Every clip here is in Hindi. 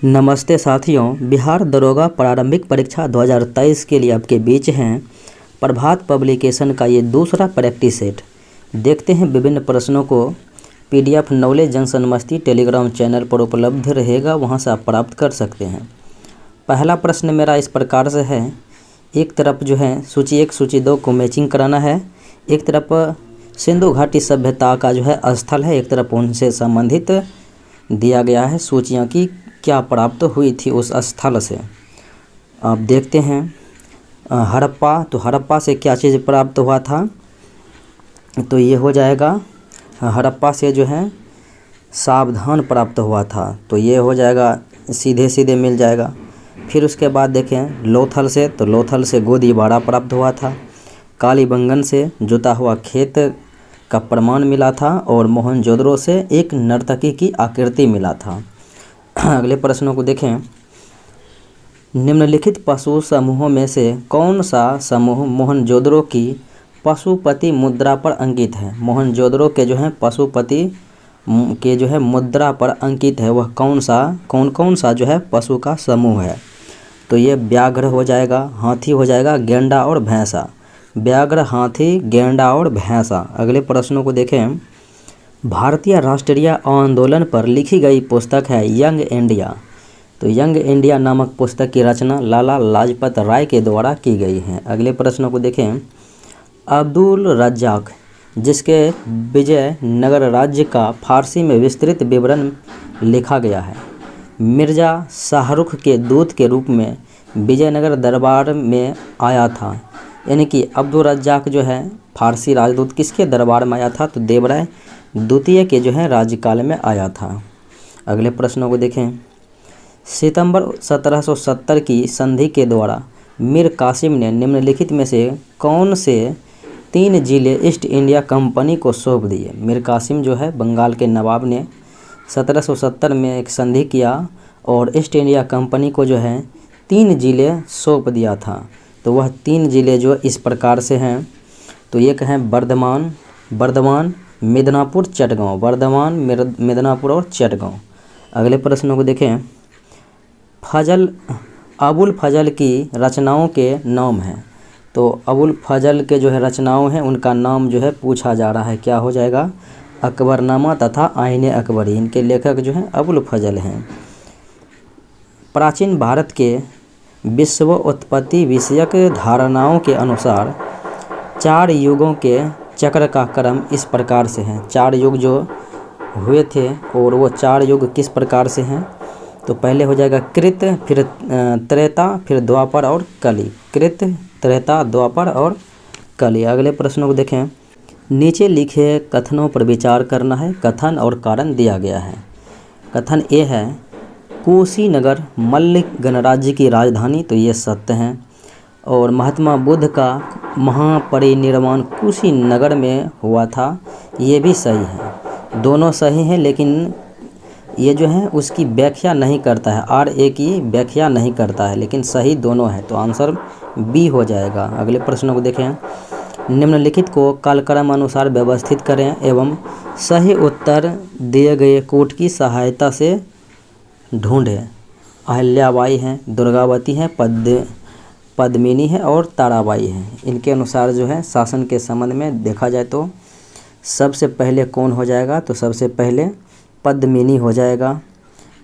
नमस्ते साथियों, बिहार दरोगा प्रारंभिक परीक्षा 2023 के लिए आपके बीच हैं प्रभात पब्लिकेशन का ये दूसरा प्रैक्टिस सेट। देखते हैं विभिन्न प्रश्नों को। पीडीएफ नॉलेज जंक्शन मस्ती टेलीग्राम चैनल पर उपलब्ध रहेगा, वहां से आप प्राप्त कर सकते हैं। पहला प्रश्न मेरा इस प्रकार से है। एक तरफ जो है सूची 1 सूची 2 को मैचिंग कराना है। एक तरफ सिंधु घाटी सभ्यता का जो है स्थल है, एक तरफ उनसे संबंधित दिया गया है सूचियाँ की क्या प्राप्त हुई थी उस स्थल से। आप देखते हैं हड़प्पा, तो हड़प्पा से क्या चीज़ प्राप्त हुआ था, तो ये हो जाएगा हड़प्पा से जो है सावधान प्राप्त हुआ था, तो ये हो जाएगा सीधे सीधे मिल जाएगा। फिर उसके बाद देखें लोथल से, तो लोथल से गोदीबाड़ा प्राप्त हुआ था। कालीबंगन से जुता हुआ खेत का प्रमाण मिला था और मोहनजोदड़ो से एक नर्तकी की आकृति मिला था। अगले प्रश्नों को देखें। निम्नलिखित पशु समूहों में से कौन सा समूह मोहनजोदड़ो की पशुपति मुद्रा पर अंकित है। मोहनजोदड़ो के जो है पशुपति के जो है मुद्रा पर अंकित है, वह कौन सा जो है पशु का समूह है। तो ये व्याघ्र हो जाएगा, हाथी हो जाएगा, गेंडा और भैंसा। व्याघ्र, हाथी, गेंडा और भैंसा। अगले प्रश्नों को देखें। भारतीय राष्ट्रीय आंदोलन पर लिखी गई पुस्तक है यंग इंडिया। तो यंग इंडिया नामक पुस्तक की रचना लाला लाजपत राय के द्वारा की गई है। अगले प्रश्नों को देखें। अब्दुल रज्जाक, जिसके विजयनगर राज्य का फारसी में विस्तृत विवरण लिखा गया है, मिर्जा शाहरुख के दूत के रूप में विजयनगर दरबार में आया था। यानी कि अब्दुल रज्जाक जो है फारसी राजदूत किसके दरबार में आया था, तो देवराय द्वितीय के जो है राज्यकाल में आया था। अगले प्रश्नों को देखें। सितंबर 1770 की संधि के द्वारा मीर कासिम ने निम्नलिखित में से कौन से 3 जिले ईस्ट इंडिया कंपनी को सौंप दिए। मीर कासिम जो है बंगाल के नवाब ने 1770 में एक संधि किया और ईस्ट इंडिया कंपनी को जो है 3 जिले सौंप दिया था। तो वह 3 जिले जो इस प्रकार से हैं, तो एक हैं बर्धमान, मिदनापुर, चटगांव। बर्धमान, मिदनापुर और चटगांव। अगले प्रश्नों को देखें। अबुल फजल की रचनाओं के नाम हैं। तो अबुल फजल के जो है रचनाओं हैं उनका नाम जो है पूछा जा रहा है, क्या हो जाएगा, अकबरनामा तथा आईने अकबरी। इनके लेखक जो हैं अबुल फजल हैं। प्राचीन भारत के विश्व उत्पत्ति विषयक धारणाओं के अनुसार 4 युगों के चक्र का क्रम इस प्रकार से है। 4 युग जो हुए थे और वो 4 युग किस प्रकार से हैं, तो पहले हो जाएगा कृत, फिर त्रेता, फिर द्वापर और कली। कृत, त्रेता, द्वापर और कली। अगले प्रश्नों को देखें। नीचे लिखे कथनों पर विचार करना है। कथन और कारण दिया गया है। कथन ए है कुशीनगर मल्ल गणराज्य की राजधानी, तो ये सत्य है। और महात्मा बुद्ध का महापरिनिर्वाण कुशीनगर में हुआ था, ये भी सही है। दोनों सही हैं, लेकिन ये जो है उसकी व्याख्या नहीं करता है, RA की व्याख्या नहीं करता है, लेकिन सही दोनों है, तो आंसर B हो जाएगा। अगले प्रश्नों को देखें। निम्नलिखित को कालक्रम अनुसार व्यवस्थित करें एवं सही उत्तर दिए गए कोट की सहायता से ढूंढें। अहिल्याबाई हैं, दुर्गावती हैं, पद्मिनी है और ताराबाई है। इनके अनुसार जो है शासन के संबंध में देखा जाए तो सबसे पहले कौन हो जाएगा, तो सबसे पहले पद्मिनी हो जाएगा,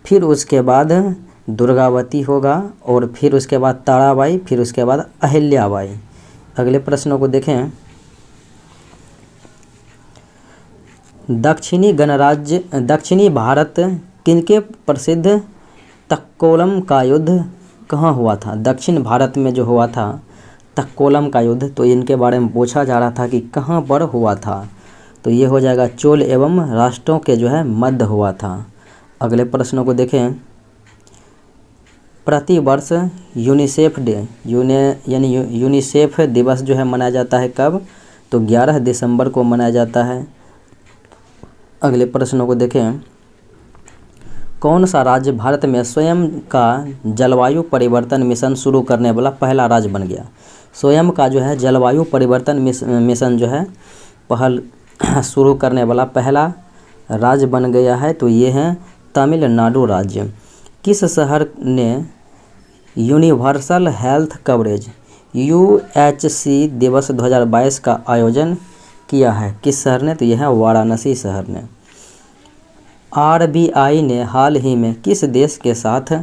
फिर उसके बाद दुर्गावती होगा और फिर उसके बाद ताराबाई, फिर उसके बाद अहिल्याबाई। अगले प्रश्नों को देखें। दक्षिणी भारत किनके प्रसिद्ध तक्कोलम का युद्ध कहाँ हुआ था। दक्षिण भारत में जो हुआ था तक्कोलम का युद्ध, तो इनके बारे में पूछा जा रहा था कि कहाँ पर हुआ था, तो ये हो जाएगा चोल एवं राष्ट्रों के जो है मध्य हुआ था। अगले प्रश्नों को देखें। प्रतिवर्ष यूनिसेफ डे यानी यूनिसेफ दिवस जो है मनाया जाता है कब, तो 11 दिसंबर को मनाया जाता है। अगले प्रश्नों को देखें। कौन सा राज्य भारत में स्वयं का जलवायु परिवर्तन मिशन शुरू करने वाला पहला राज्य बन गया। स्वयं का जो है जलवायु परिवर्तन मिशन जो है पहल शुरू करने वाला पहला राज्य बन गया है, तो ये है तमिलनाडु राज्य। किस शहर ने यूनिवर्सल हेल्थ कवरेज यूएचसी दिवस 2022 का आयोजन किया है? किस शहर ने? तो यह है वाराणसी शहर ने। आरबीआई ने हाल ही में किस देश के साथ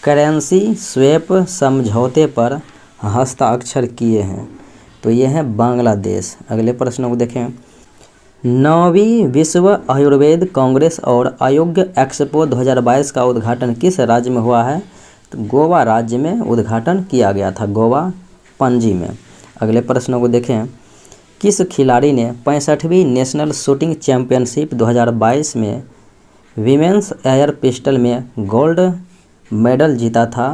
करेंसी स्वैप समझौते पर हस्ताक्षर किए हैं? तो ये है बांग्लादेश। अगले प्रश्न को देखें। 9वीं विश्व आयुर्वेद कांग्रेस और आरोग्य एक्सपो 2022 का उद्घाटन किस राज्य में हुआ है? तो गोवा राज्य में उद्घाटन किया गया था, गोवा पणजी में। अगले प्रश्न को देखें। किस खिलाड़ी ने 65वीं नेशनल शूटिंग चैंपियनशिप 2022 में विमेंस एयर पिस्टल में गोल्ड मेडल जीता था?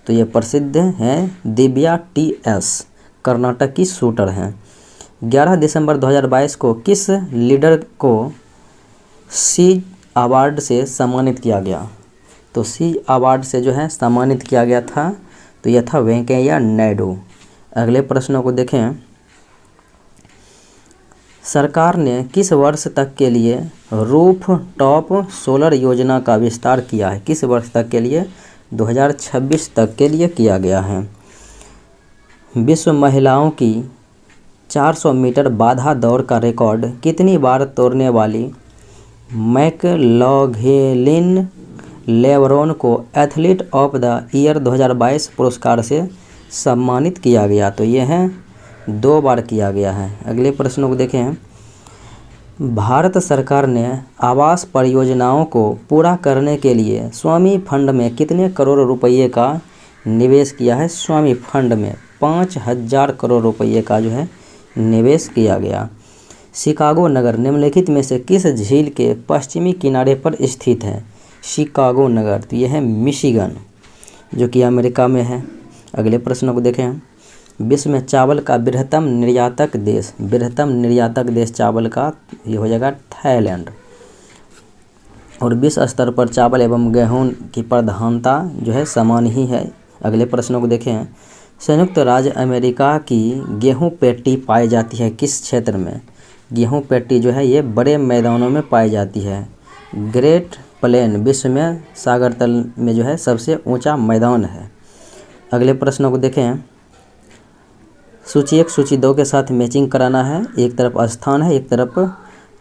तो ये प्रसिद्ध हैं दिव्या टीएस, कर्नाटक की शूटर हैं। 11 दिसंबर 2022 को किस लीडर को सी अवार्ड से सम्मानित किया गया? तो सी अवार्ड से जो है सम्मानित किया गया था, तो यह था वेंकैया नायडू। अगले प्रश्नों को देखें। सरकार ने किस वर्ष तक के लिए रूफ टॉप सोलर योजना का विस्तार किया है? किस वर्ष तक के लिए? 2026 तक के लिए किया गया है। विश्व महिलाओं की 400 मीटर बाधा दौड़ का रिकॉर्ड कितनी बार तोड़ने वाली मैकलॉघलिन लेवरोन को एथलीट ऑफ द ईयर 2022 पुरस्कार से सम्मानित किया गया? तो ये है 2 बार किया गया है। अगले प्रश्नों को देखें। भारत सरकार ने आवास परियोजनाओं को पूरा करने के लिए स्वामी फंड में कितने करोड़ रुपए का निवेश किया है? स्वामी फंड में 5000 करोड़ रुपए का जो है निवेश किया गया। शिकागो नगर निम्नलिखित में से किस झील के पश्चिमी किनारे पर स्थित है? शिकागो नगर, तो यह है मिशिगन, जो कि अमेरिका में है। अगले प्रश्न को देखें। विश्व में चावल का बृहत्तम निर्यातक देश चावल का ये हो जाएगा थाईलैंड। और विश्व स्तर पर चावल एवं गेहूं की प्रधानता जो है समान ही है। अगले प्रश्नों को देखें। संयुक्त राज्य अमेरिका की गेहूं पेटी पाई जाती है किस क्षेत्र में? गेहूं पेटी जो है ये बड़े मैदानों में पाई जाती है। ग्रेट प्लेन विश्व में सागर तल में जो है सबसे ऊंचा मैदान है। अगले प्रश्नों को देखें। सूची 1 सूची 2 के साथ मैचिंग कराना है। एक तरफ स्थान है, एक तरफ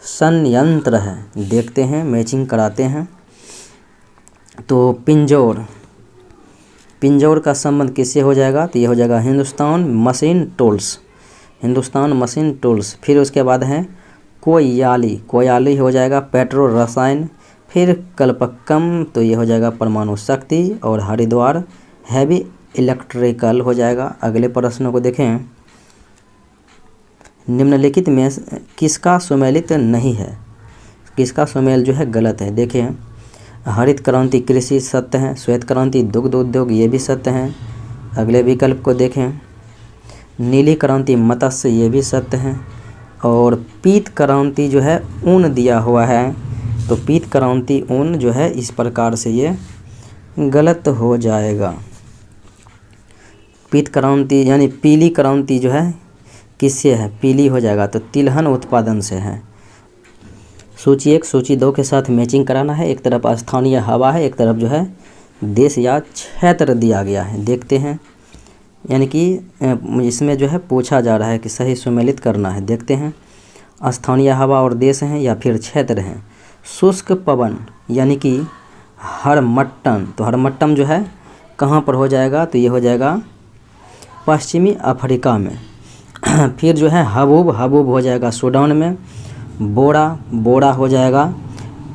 संयंत्र है। देखते हैं, मैचिंग कराते हैं। तो पिंजौर का संबंध किससे हो जाएगा? तो ये हो जाएगा हिंदुस्तान मशीन टूल्स। फिर उसके बाद है कोयाली हो जाएगा पेट्रो रसायन। फिर कलपक्कम, तो ये हो जाएगा परमाणु शक्ति। और हरिद्वार हैवी इलेक्ट्रिकल हो जाएगा। अगले प्रश्नों को देखें। निम्नलिखित में किसका सुमेलित नहीं है? किसका सुमेल जो है गलत है? देखें, हरित क्रांति कृषि सत्य है, श्वेत क्रांति दुग्ध उद्योग ये भी सत्य है। अगले विकल्प को देखें। नीली क्रांति मत्स्य ये भी सत्य है। और पीत क्रांति जो है ऊन दिया हुआ है, तो पीत क्रांति ऊन जो है इस प्रकार से ये गलत हो जाएगा। पीत क्रांति यानी पीली क्रांति जो है किससे है? पीली हो जाएगा, तो तिलहन उत्पादन से है। सूची 1 सूची 2 के साथ मैचिंग कराना है। एक तरफ स्थानीय हवा है, एक तरफ जो है देश या क्षेत्र दिया गया है। देखते हैं, यानी कि इसमें जो है पूछा जा रहा है कि सही सुमेलित करना है। देखते हैं, स्थानीय हवा और देश हैं या फिर क्षेत्र हैं। शुष्क पवन यानी कि हरमट्टन, तो हरमट्टन जो है कहाँ पर हो जाएगा? तो ये हो जाएगा पश्चिमी अफ्रीका में। फिर जो है हबूब हो जाएगा सूडान में। बोड़ा हो जाएगा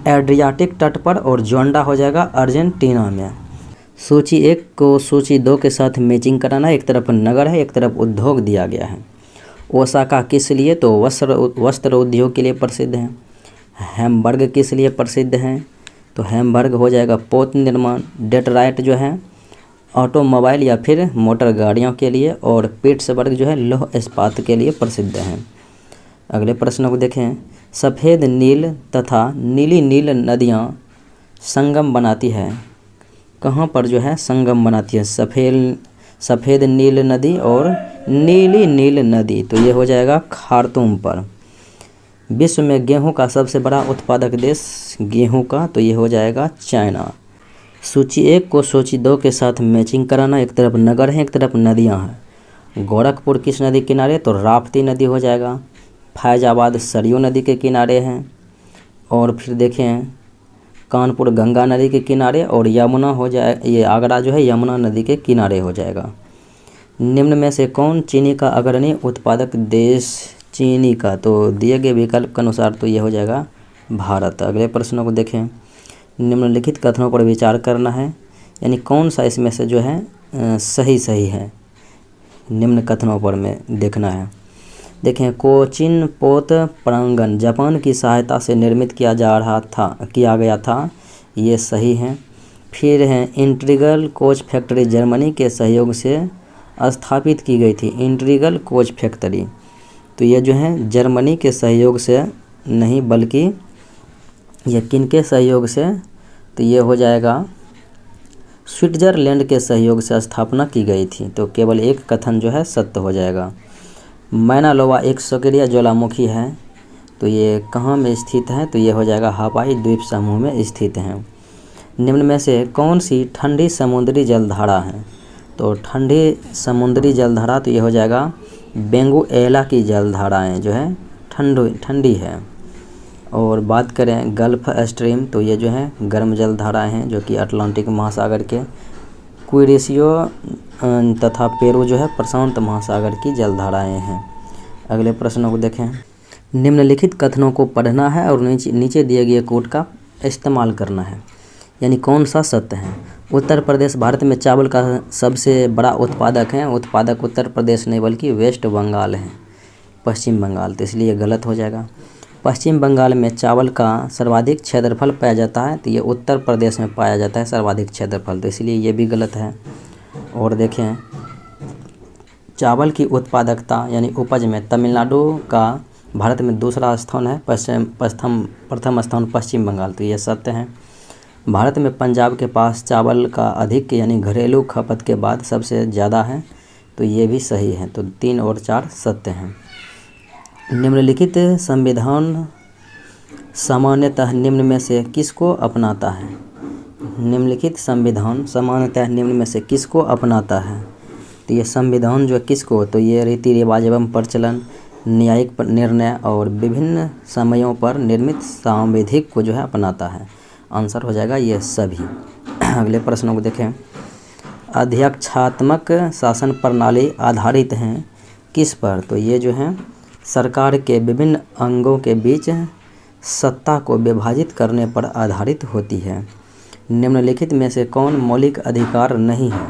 एड्रियाटिक तट पर। और जोंडा हो जाएगा अर्जेंटीना में। सूची 1 को सूची 2 के साथ मैचिंग कराना। एक तरफ नगर है, एक तरफ उद्योग दिया गया है। ओसाका किस लिए? तो वस्त्र उद्योग के लिए प्रसिद्ध है। हैम्बर्ग किस लिए प्रसिद्ध है? तो हैम्बर्ग हो जाएगा पोत निर्माण। डेट्रॉइट जो है ऑटोमोबाइल या फिर मोटर गाड़ियों के लिए। और पिट्सबर्ग जो है लौह इस्पात के लिए प्रसिद्ध है। अगले प्रश्न को देखें। सफ़ेद नील तथा नीली नील नदियाँ संगम बनाती है। कहाँ पर जो है संगम बनाती है? सफ़ेद नील नदी और नीली नील नदी, तो ये हो जाएगा खार्तूम पर। विश्व में गेहूं का सबसे बड़ा उत्पादक देश गेहूं का, तो ये हो जाएगा चाइना। सूची 1 को सूची 2 के साथ मैचिंग कराना। एक तरफ नगर है, एक तरफ नदियां हैं। गोरखपुर किस नदी किनारे, तो राप्ती नदी हो जाएगा। फैजाबाद सरयू नदी के किनारे हैं। और फिर देखें कानपुर गंगा नदी के किनारे, और यमुना हो जाए, ये आगरा जो है यमुना नदी के किनारे हो जाएगा। निम्न में से कौन चीनी का अग्रणी उत्पादक देश चीनी का, तो दिए गए विकल्प के अनुसार तो ये हो जाएगा भारत। अगले प्रश्नों को देखें। निम्नलिखित कथनों पर विचार करना है, यानी कौन सा इसमें से जो है सही है, निम्न कथनों पर में देखना है। देखें कोचिन पोत प्रांगण जापान की सहायता से निर्मित किया गया था, ये सही है। फिर है इंटीग्रल कोच फैक्ट्री जर्मनी के सहयोग से स्थापित की गई थी। इंटीग्रल कोच फैक्ट्री तो ये जो है जर्मनी के सहयोग से नहीं, बल्कि ये किनके सहयोग से, तो ये हो जाएगा स्विट्जरलैंड के सहयोग से स्थापना की गई थी। तो केवल एक कथन जो है सत्य हो जाएगा। मैना लोवा एक सक्रिय ज्वालामुखी है, तो ये कहाँ में स्थित है, तो ये हो जाएगा हवाई द्वीप समूह में स्थित है। निम्न में से कौन सी ठंडी समुद्री जलधारा है, तो ठंडी समुद्री जलधारा तो ये हो जाएगा बेंगुएला की जलधाराएं जो है ठंडी है। और बात करें गल्फ स्ट्रीम, तो ये जो है गर्म जलधाराएं हैं जो कि अटलांटिक महासागर के। क्यूरेशियो तथा पेरू जो है प्रशांत महासागर की जलधाराएं हैं। अगले प्रश्नों को देखें। निम्नलिखित कथनों को पढ़ना है और नीचे दिए गए कोड का इस्तेमाल करना है, यानी कौन सा सत्य है। उत्तर प्रदेश भारत में चावल का सबसे बड़ा उत्पादक है। उत्पादक उत्तर प्रदेश नहीं बल्कि वेस्ट बंगाल है, पश्चिम बंगाल, तो इसलिए गलत हो जाएगा। पश्चिम बंगाल में चावल का सर्वाधिक क्षेत्रफल पाया जाता है, तो ये उत्तर प्रदेश में पाया जाता है सर्वाधिक क्षेत्रफल, तो इसलिए ये भी गलत है। और देखें चावल की उत्पादकता यानी उपज में तमिलनाडु का भारत में दूसरा स्थान है, प्रथम स्थान पश्चिम बंगाल, तो ये सत्य है। भारत में पंजाब के पास चावल का अधिक यानी घरेलू खपत के बाद सबसे ज़्यादा है, तो ये भी सही है। तो 3 और 4 सत्य हैं। निम्नलिखित संविधान सामान्यतः निम्न में से किसको अपनाता है। निम्नलिखित संविधान सामान्यतः निम्न में से किसको अपनाता है, तो ये संविधान जो है किसको, तो ये रीति रिवाज एवं प्रचलन, न्यायिक निर्णय और विभिन्न समयों पर निर्मित सांविधिक को जो है अपनाता है। आंसर हो जाएगा ये सभी। अगले प्रश्नों को देखें। अध्यक्षात्मक शासन प्रणाली आधारित हैं किस पर, तो ये जो है सरकार के विभिन्न अंगों के बीच सत्ता को विभाजित करने पर आधारित होती है। निम्नलिखित में से कौन मौलिक अधिकार नहीं है।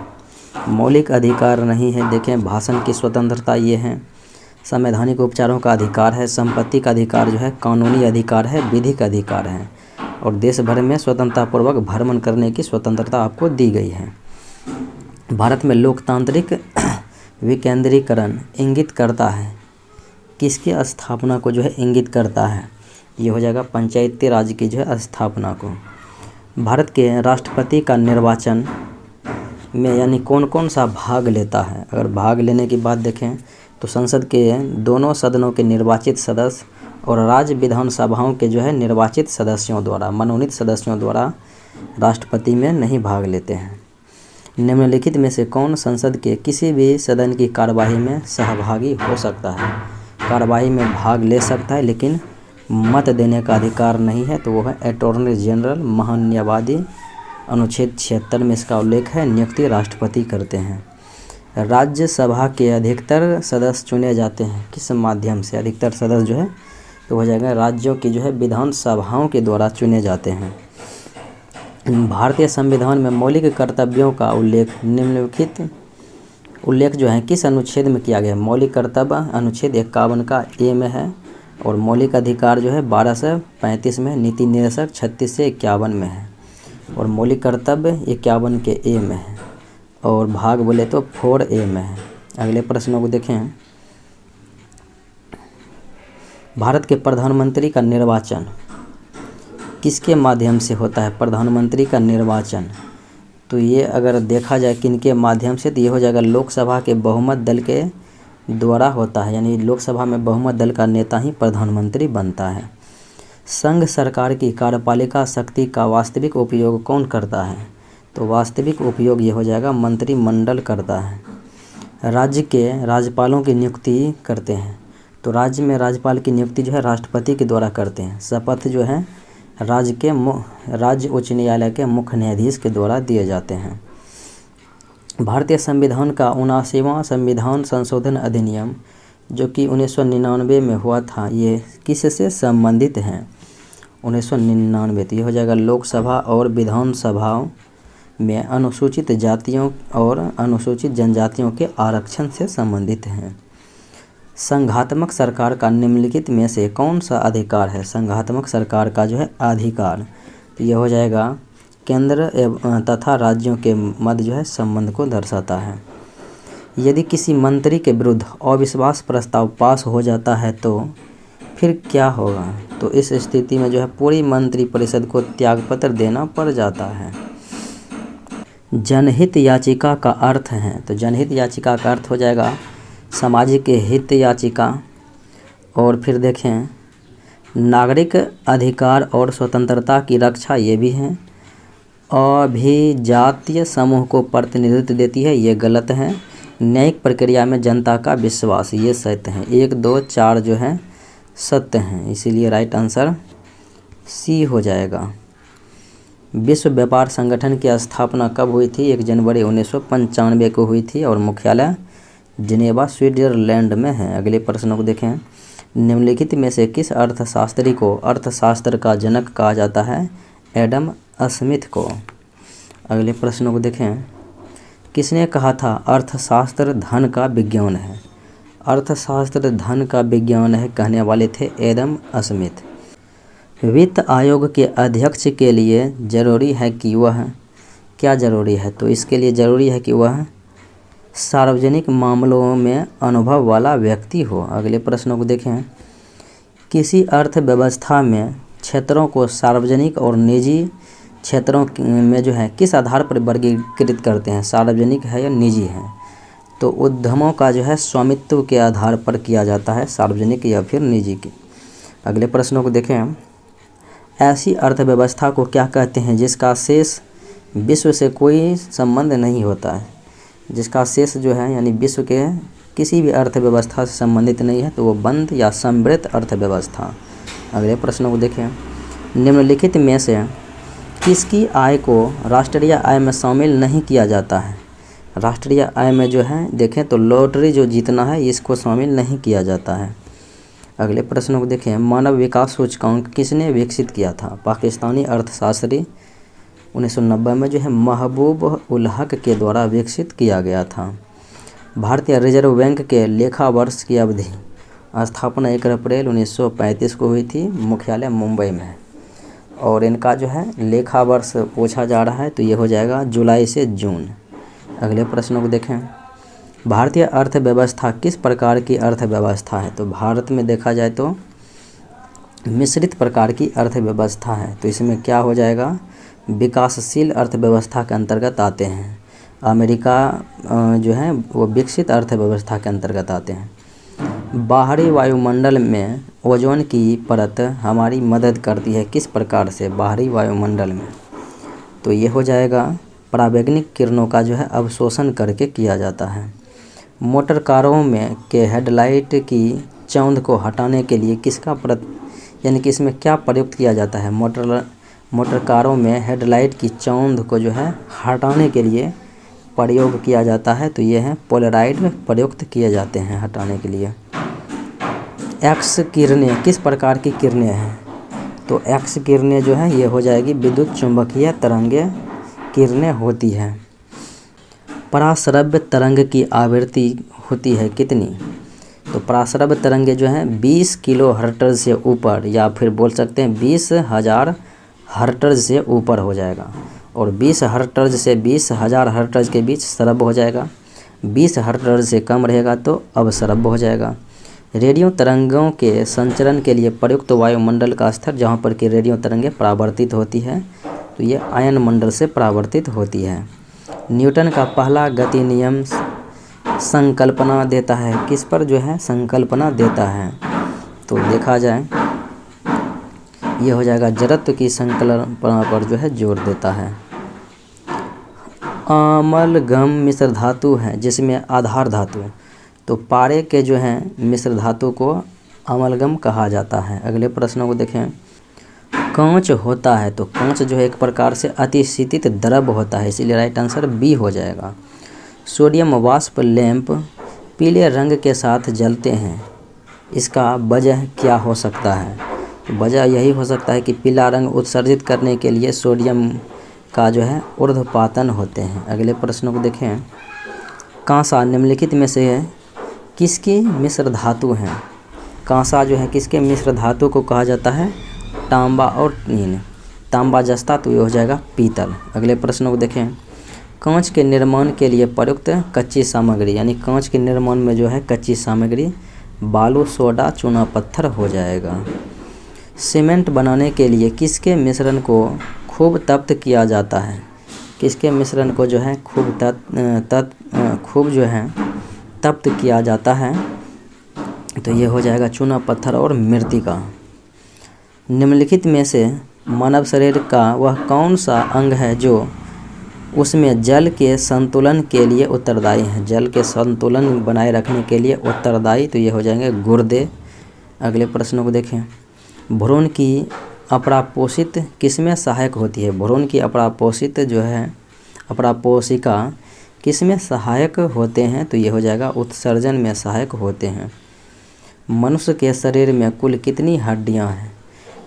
मौलिक अधिकार नहीं है, देखें भाषण की स्वतंत्रता ये है, संवैधानिक उपचारों का अधिकार है, संपत्ति का अधिकार जो है, कानूनी अधिकार है, विधिक अधिकार है, और देश भर में स्वतंत्रतापूर्वक भ्रमण करने की स्वतंत्रता आपको दी गई है। भारत में लोकतांत्रिक विकेंद्रीकरण इंगित करता है किसकी स्थापना को जो है इंगित करता है, ये हो जाएगा पंचायती राज की जो है स्थापना को। भारत के राष्ट्रपति का निर्वाचन में यानी कौन कौन सा भाग लेता है, अगर भाग लेने की बात देखें तो संसद के दोनों सदनों के निर्वाचित सदस्य और राज्य विधानसभाओं के जो है निर्वाचित सदस्यों द्वारा, मनोनीत सदस्यों द्वारा राष्ट्रपति में नहीं भाग लेते हैं। निम्नलिखित में से कौन संसद के किसी भी सदन की कार्यवाही में सहभागी हो सकता है। कार्यवाही में भाग ले सकता है लेकिन मत देने का अधिकार नहीं है, तो वो है अटॉर्नी जनरल, महान्यायवादी। अनुच्छेद 76 में इसका उल्लेख है। नियुक्ति राष्ट्रपति करते हैं। राज्यसभा के अधिकतर सदस्य चुने जाते हैं किस माध्यम से, अधिकतर सदस्य जो है तो हो जाएगा राज्यों की जो है विधानसभाओं के द्वारा चुने जाते हैं। भारतीय संविधान में मौलिक कर्तव्यों का उल्लेख निम्नलिखित उल्लेख जो है किस अनुच्छेद में किया गया है। मौलिक कर्तव्य अनुच्छेद 51 का ए में है, और मौलिक अधिकार जो है 12 से 35 में, नीति निर्देशक 36 से 51 में है, और मौलिक कर्तव्य 51 के ए में है, और भाग बोले तो 4A में है। अगले प्रश्नों को देखें। भारत के प्रधानमंत्री का निर्वाचन किसके माध्यम से होता है। प्रधानमंत्री का निर्वाचन तो ये अगर देखा जाए किनके माध्यम से, तो ये हो जाएगा लोकसभा के बहुमत दल के द्वारा होता है, यानी लोकसभा में बहुमत दल का नेता ही प्रधानमंत्री बनता है। संघ सरकार की कार्यपालिका शक्ति का वास्तविक उपयोग कौन करता है, तो वास्तविक उपयोग ये हो जाएगा मंत्रिमंडल करता है। राज्य के राज्यपालों की नियुक्ति करते हैं, तो राज्य में राज्यपाल की नियुक्ति जो है राष्ट्रपति के द्वारा करते हैं। शपथ जो है राज्य उच्च न्यायालय के मुख्य न्यायाधीश के द्वारा दिए जाते हैं। भारतीय संविधान का 79वां संविधान संशोधन अधिनियम जो कि 1999 में हुआ था, ये किससे संबंधित हैं? 1999, तो ये हो जाएगा लोकसभा और विधानसभाओं में अनुसूचित जातियों और अनुसूचित जनजातियों के आरक्षण से संबंधित हैं। संघात्मक सरकार का निम्नलिखित में से कौन सा अधिकार है? संघात्मक सरकार का जो है अधिकार, तो ये हो जाएगा केंद्र तथा राज्यों के मध्य जो है संबंध को दर्शाता है। यदि किसी मंत्री के विरुद्ध अविश्वास प्रस्ताव पास हो जाता है तो फिर क्या होगा? तो इस स्थिति में जो है पूरी मंत्रिपरिषद को त्यागपत्र देना पड़ जाता है। जनहित याचिका का अर्थ है, तो जनहित याचिका का अर्थ हो जाएगा सामाजिक हित याचिका। और फिर देखें नागरिक अधिकार और स्वतंत्रता की रक्षा, ये भी है। अभिजातीय समूह को प्रतिनिधित्व देती है, ये गलत है। न्यायिक प्रक्रिया में जनता का विश्वास, ये सत्य है। 1, 2, 4 जो है सत्य हैं, इसीलिए राइट आंसर सी हो जाएगा। विश्व व्यापार संगठन की स्थापना कब हुई थी? 1 जनवरी 1995 को हुई थी और मुख्यालय जिनेवा स्विट्जरलैंड में है। अगले प्रश्नों को देखें। निम्नलिखित में से किस अर्थशास्त्री को अर्थशास्त्र का जनक कहा जाता है? एडम स्मिथ को। अगले प्रश्नों को देखें। किसने कहा था अर्थशास्त्र धन का विज्ञान है? अर्थशास्त्र धन का विज्ञान है कहने वाले थे एडम स्मिथ। वित्त आयोग के अध्यक्ष के लिए जरूरी है कि वह, क्या जरूरी है? तो इसके लिए जरूरी है कि वह सार्वजनिक मामलों में अनुभव वाला व्यक्ति हो। अगले प्रश्नों को देखें। किसी अर्थव्यवस्था में क्षेत्रों को सार्वजनिक और निजी क्षेत्रों में जो है किस आधार पर वर्गीकृत करते हैं? सार्वजनिक है या निजी है? तो उद्यमों का जो है स्वामित्व के आधार पर किया जाता है, सार्वजनिक या फिर निजी की। अगले प्रश्नों को देखें। ऐसी अर्थव्यवस्था को क्या कहते हैं जिसका शेष विश्व से कोई संबंध नहीं होता है? जिसका शेष जो है यानी विश्व के किसी भी अर्थव्यवस्था से संबंधित नहीं है, तो वो बंद या समृद्ध अर्थव्यवस्था। अगले प्रश्नों को देखें। निम्नलिखित में से किसकी आय को राष्ट्रीय आय में शामिल नहीं किया जाता है? राष्ट्रीय आय में जो है देखें तो लॉटरी जो जीतना है इसको शामिल नहीं किया जाता है। अगले प्रश्नों को देखें। मानव विकास सूचकांक किसने विकसित किया था? पाकिस्तानी अर्थशास्त्री 1990 में जो है महबूब उल हक के द्वारा विकसित किया गया था। भारतीय रिजर्व बैंक के लेखा वर्ष की अवधि स्थापना 1 अप्रैल 1935 को हुई थी, मुख्यालय मुंबई में। और इनका जो है लेखा वर्ष पूछा जा रहा है, तो ये हो जाएगा जुलाई से जून। अगले प्रश्नों को देखें। भारतीय अर्थव्यवस्था किस प्रकार की अर्थव्यवस्था है? तो भारत में देखा जाए तो मिश्रित प्रकार की अर्थव्यवस्था है, तो इसमें क्या हो जाएगा? विकासशील अर्थव्यवस्था के अंतर्गत आते हैं। अमेरिका जो है वो विकसित अर्थव्यवस्था के अंतर्गत आते हैं। बाहरी वायुमंडल में ओजोन की परत हमारी मदद करती है किस प्रकार से? बाहरी वायुमंडल में, तो ये हो जाएगा पराबैंगनी किरणों का जो है अवशोषण करके किया जाता है। मोटर कारों में के हेडलाइट की चौंध को हटाने के लिए किसका यानी कि इसमें क्या प्रयुक्त किया जाता है? मोटर कारों में हेडलाइट की चौंध को जो है हटाने के लिए प्रयोग किया जाता है, तो ये है पोलराइड प्रयुक्त किए जाते हैं हटाने के लिए। एक्स किरणें किस प्रकार की किरणें हैं? तो एक्स किरणें जो है ये हो जाएगी विद्युत चुंबकीय तरंगे किरणें होती है। पराश्रव्य तरंग की आवृत्ति होती है कितनी? तो पराश्रव्य तरंगे जो हैं 20 किलो हर्ट्ज से ऊपर, या फिर बोल सकते हैं 20,000 हर्ट्ज से ऊपर हो जाएगा। और 20 हर्ट्ज से 20,000 हर्ट्ज के बीच श्रव्य हो जाएगा। 20 हर्ट्ज से कम रहेगा तो अवश्रव्य हो जाएगा। रेडियो तरंगों के संचरण के लिए प्रयुक्त वायुमंडल का स्तर जहाँ पर कि रेडियो तरंगें परावर्तित होती है, तो ये आयन मंडल से परावर्तित होती है। न्यूटन का पहला गति नियम संकल्पना देता है किस पर जो है संकल्पना देता है? तो देखा जाए ये हो जाएगा जड़त्व की संकल्पना पर जो है जोर देता है। अमलगम मिश्र धातु है जिसमें आधार धातु, तो पारे के जो हैं मिश्र धातु को अमलगम कहा जाता है। अगले प्रश्नों को देखें। कांच होता है, तो कांच जो है एक प्रकार से अतिशीतित द्रव होता है, इसीलिए राइट आंसर बी हो जाएगा। सोडियम वाष्प लैंप पीले रंग के साथ जलते हैं, इसका वजह क्या हो सकता है? तो वजह यही हो सकता है कि पीला रंग उत्सर्जित करने के लिए सोडियम का जो है ऊर्ध्वपातन होते हैं। अगले प्रश्नों को देखें। कांसा निम्नलिखित में से किसकी मिश्र धातु है? कांसा जो है किसके मिश्र धातु को कहा जाता है? तांबा और टीन। तांबा जस्ता तो ये हो जाएगा पीतल। अगले प्रश्नों को देखें। कांच के निर्माण के लिए प्रयुक्त कच्ची सामग्री, यानी कांच के निर्माण में जो है कच्ची सामग्री बालू, सोडा, चूना पत्थर हो जाएगा। सीमेंट बनाने के लिए किसके मिश्रण को खूब तप्त किया जाता है? किसके मिश्रण को जो है खूब जो है तप्त किया जाता है? तो ये हो जाएगा चूना पत्थर और मृतिका। निम्नलिखित में से मानव शरीर का वह कौन सा अंग है जो उसमें जल के संतुलन के लिए उत्तरदायी है? जल के संतुलन बनाए रखने के लिए उत्तरदायी, तो ये हो जाएंगे गुर्दे। अगले प्रश्नों को देखें। भ्रूण की अपरापोषित किसमें सहायक होती है? भ्रूण की अपरापोषित जो है अपरापोषिका किसमें सहायक होते हैं? तो ये हो जाएगा उत्सर्जन में सहायक होते हैं। मनुष्य के शरीर में कुल कितनी हड्डियां हैं?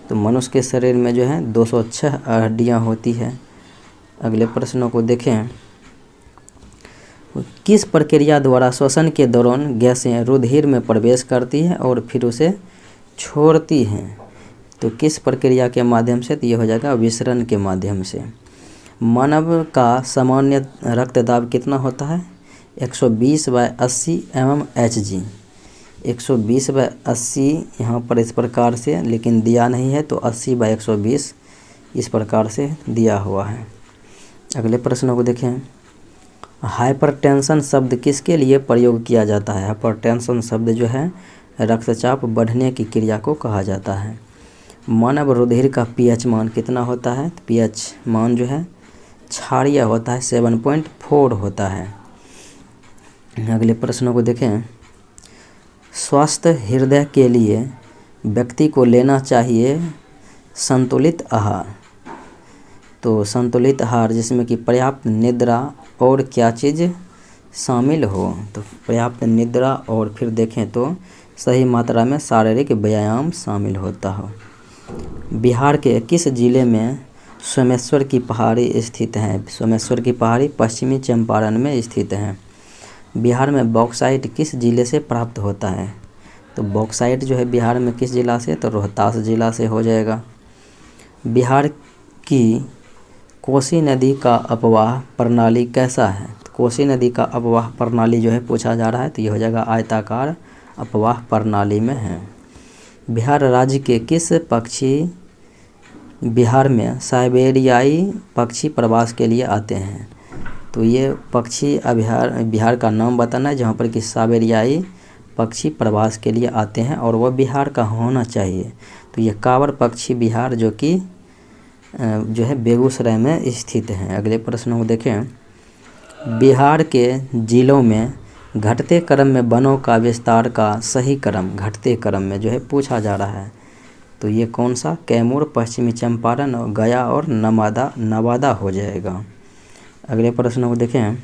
तो मनुष्य के शरीर में जो है 206 हड्डियां होती है। अगले प्रश्नों को देखें। किस प्रक्रिया द्वारा श्वसन के दौरान गैसें रुधिर में प्रवेश करती है और फिर उसे छोड़ती हैं? तो किस प्रक्रिया के माध्यम से? तो ये हो जाएगा विसरण के माध्यम से। मानव का सामान्य रक्तदाब कितना होता है? 120/80 mmHg। 120/80 यहाँ पर इस प्रकार से, लेकिन दिया नहीं है, तो 80/120 इस प्रकार से दिया हुआ है। अगले प्रश्नों को देखें। हाइपरटेंशन शब्द किसके लिए प्रयोग किया जाता है? हाइपरटेंशन शब्द जो है रक्तचाप बढ़ने की क्रिया को कहा जाता है। मानव रुधिर का पीएच मान कितना होता है? तो पीएच मान जो है क्षारीय होता है, 7.4 होता है। अगले प्रश्नों को देखें। स्वस्थ हृदय के लिए व्यक्ति को लेना चाहिए संतुलित आहार। तो संतुलित आहार जिसमें कि पर्याप्त निद्रा और क्या चीज़ शामिल हो? तो पर्याप्त निद्रा और फिर देखें तो सही मात्रा में शारीरिक व्यायाम शामिल होता हो। बिहार के किस जिले में सोमेश्वर की पहाड़ी स्थित है? सोमेश्वर की पहाड़ी पश्चिमी चंपारण में स्थित है। बिहार में बॉक्साइट किस जिले से प्राप्त होता है? तो बॉक्साइट जो है बिहार में किस जिला से? तो रोहतास जिला से हो जाएगा। बिहार की कोसी नदी का अपवाह प्रणाली कैसा है? तो कोसी नदी का अपवाह प्रणाली जो है पूछा जा रहा है, तो ये हो जाएगा आयताकार अपवाह प्रणाली में है। बिहार राज्य के किस पक्षी बिहार में साइबेरियाई पक्षी प्रवास के लिए आते हैं? तो ये पक्षी बिहार का नाम बताना है जहाँ पर कि साइबेरियाई पक्षी प्रवास के लिए आते हैं और वह बिहार का होना चाहिए। तो ये कांवर पक्षी बिहार जो कि जो है बेगूसराय में स्थित है। अगले प्रश्न को देखें। बिहार के जिलों में घटते क्रम में वनों का विस्तार का सही क्रम घटते क्रम में जो है पूछा जा रहा है, तो ये कौन सा? कैमूर, पश्चिमी चंपारण और गया और नवादा हो जाएगा। अगले प्रश्न को देखें।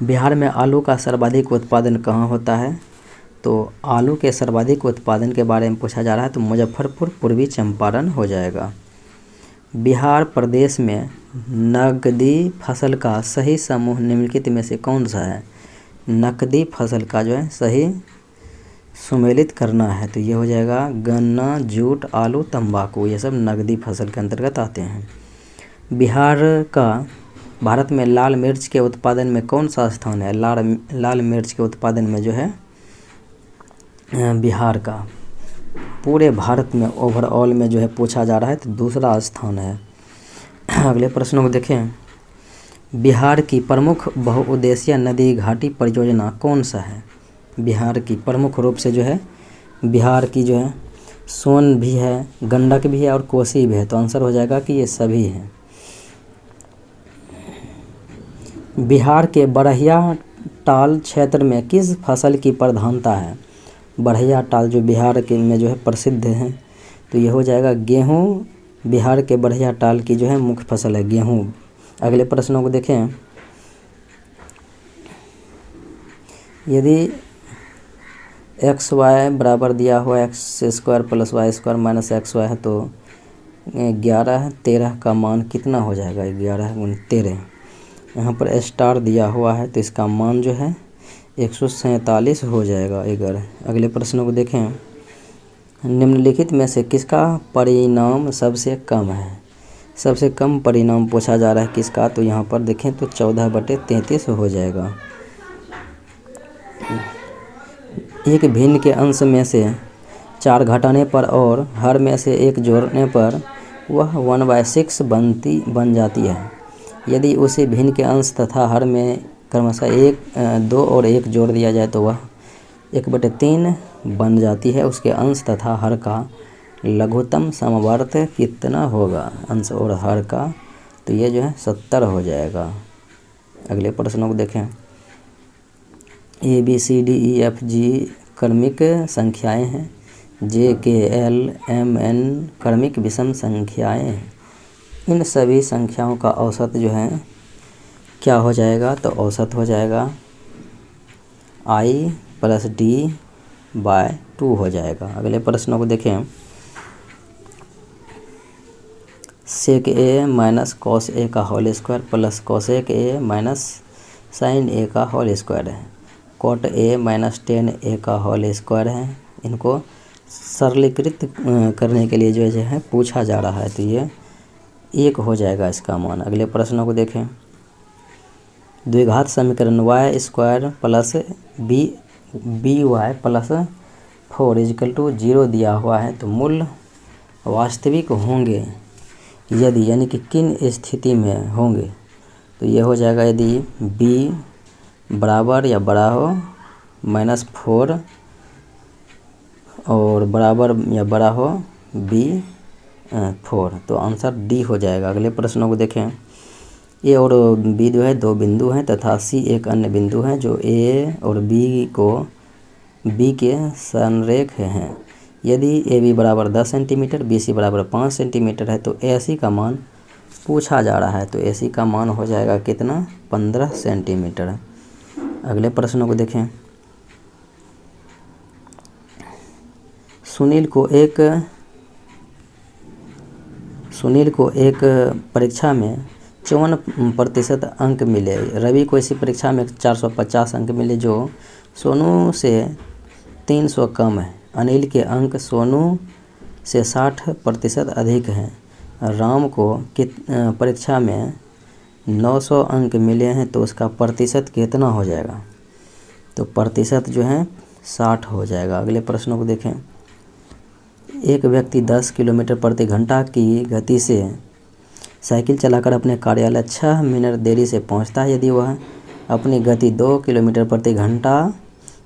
बिहार में आलू का सर्वाधिक उत्पादन कहाँ होता है? तो आलू के सर्वाधिक उत्पादन के बारे में पूछा जा रहा है, तो मुजफ्फरपुर, पूर्वी चंपारण हो जाएगा। बिहार प्रदेश में नकदी फसल का सही समूह निम्नलिखित में से कौन सा है? नकदी फसल का जो है सही सुमेलित करना है, तो ये हो जाएगा गन्ना, जूट, आलू, तंबाकू, ये सब नकदी फसल के अंतर्गत आते हैं। बिहार का भारत में लाल मिर्च के उत्पादन में कौन सा स्थान है? लाल मिर्च के उत्पादन में जो है बिहार का पूरे भारत में ओवरऑल में जो है पूछा जा रहा है, तो दूसरा स्थान है। अगले प्रश्नों को देखें। बिहार की प्रमुख बहुउद्देशीय नदी घाटी परियोजना कौन सा है? बिहार की प्रमुख रूप से जो है बिहार की जो है सोन भी है, गंडक भी है और कोसी भी है, तो आंसर हो जाएगा कि ये सभी हैं। बिहार के बड़हिया टाल क्षेत्र में किस फसल की प्रधानता है? बड़हिया टाल जो बिहार के में जो है प्रसिद्ध है, तो ये हो जाएगा गेहूँ। बिहार के बड़हिया टाल की जो है मुख्य फसल है गेहूँ। अगले प्रश्नों को देखें। यदि एक्स वाई बराबर दिया हुआ x square plus y square minus x y है तो 11 13 का मान कितना हो जाएगा? 11 × 13। यहाँ पर स्टार दिया हुआ है तो इसका मान जो है 147 हो जाएगा 11। अगले प्रश्नों को देखें। निम्नलिखित में से किसका परिणाम सबसे कम है? सबसे कम परिणाम पूछा जा रहा है किसका, तो यहाँ पर देखें तो 14/33 हो जाएगा। एक भिन्न के अंश में से 4 घटाने पर और हर में से 1 जोड़ने पर वह 1/6 बन जाती है। यदि उसी भिन्न के अंश तथा हर में क्रमशः 1, 2 और 1 जोड़ दिया जाए तो वह 1/3 बन जाती है। उसके अंश तथा हर का लघुत्तम समवर्त कितना होगा? अंश और हर का, तो ये जो है 70 हो जाएगा। अगले प्रश्नों को देखें। ABCDEFG क्रमिक संख्याएं हैं। JKLMN क्रमिक विषम संख्याएं हैं। इन सभी संख्याओं का औसत जो है क्या हो जाएगा? तो औसत हो जाएगा I + D/2 हो जाएगा। अगले प्रश्नों को देखें। sec A - cos A का whole square plus cosec A - sin A का होल स्क्वायर है। cot A - tan A का होल स्क्वायर है। इनको सरलीकृत करने के लिए जो है पूछा जा रहा है, तो ये 1 हो जाएगा इसका मान। अगले प्रश्नों को देखें। द्विघात समीकरण y² + by + 4 = 0 दिया हुआ है, तो मूल वास्तविक होंगे यदि, यानी कि किन स्थिति में होंगे, तो ये हो जाएगा यदि b बराबर या बड़ा हो -4 और बराबर या बड़ा हो b4, तो आंसर D हो जाएगा। अगले प्रश्नों को देखें। A और B जो है 2 बिंदु हैं तथा C एक अन्य बिंदु है जो A और B के संरेख हैं। यदि AB बराबर 10 सेंटीमीटर, BC बराबर 5 सेंटीमीटर है तो AC का मान पूछा जा रहा है, तो AC का मान हो जाएगा कितना? 15 सेंटीमीटर। अगले प्रश्नों को देखें। सुनील को एक परीक्षा में 54% अंक मिले। रवि को इसी परीक्षा में 450 अंक मिले जो सोनू से 300 कम है। अनिल के अंक सोनू से 60% अधिक हैं। राम को परीक्षा में 900 अंक मिले हैं, तो उसका प्रतिशत कितना हो जाएगा? तो प्रतिशत जो है 60 हो जाएगा। अगले प्रश्नों को देखें। एक व्यक्ति 10 किलोमीटर प्रति घंटा की गति से साइकिल चलाकर अपने कार्यालय 6 मिनट देरी से पहुंचता है। यदि वह अपनी गति 2 किलोमीटर प्रति घंटा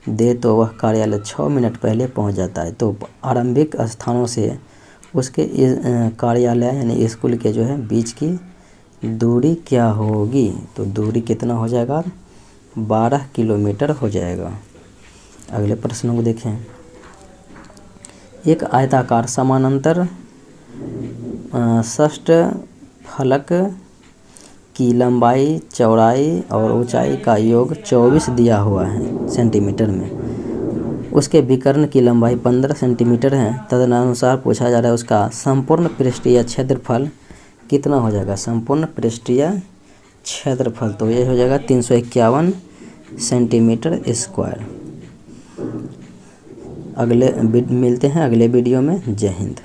दे तो वह कार्यालय 6 मिनट पहले पहुंच जाता है। तो आरंभिक स्थानों से उसके कार्यालय यानी स्कूल के जो है बीच की दूरी क्या होगी? तो दूरी कितना हो जाएगा? 12 किलोमीटर हो जाएगा। अगले प्रश्नों को देखें। एक आयताकार समानांतर षष्ठ फलक की लंबाई, चौड़ाई और ऊंचाई का योग 24 दिया हुआ है सेंटीमीटर में। उसके विकर्ण की लंबाई 15 सेंटीमीटर है। तदनुसार पूछा जा रहा है उसका संपूर्ण पृष्ठीय क्षेत्रफल कितना हो जाएगा? संपूर्ण पृष्ठीय क्षेत्रफल तो ये हो जाएगा 351 सेंटीमीटर स्क्वायर। मिलते हैं अगले वीडियो में। जय हिंद।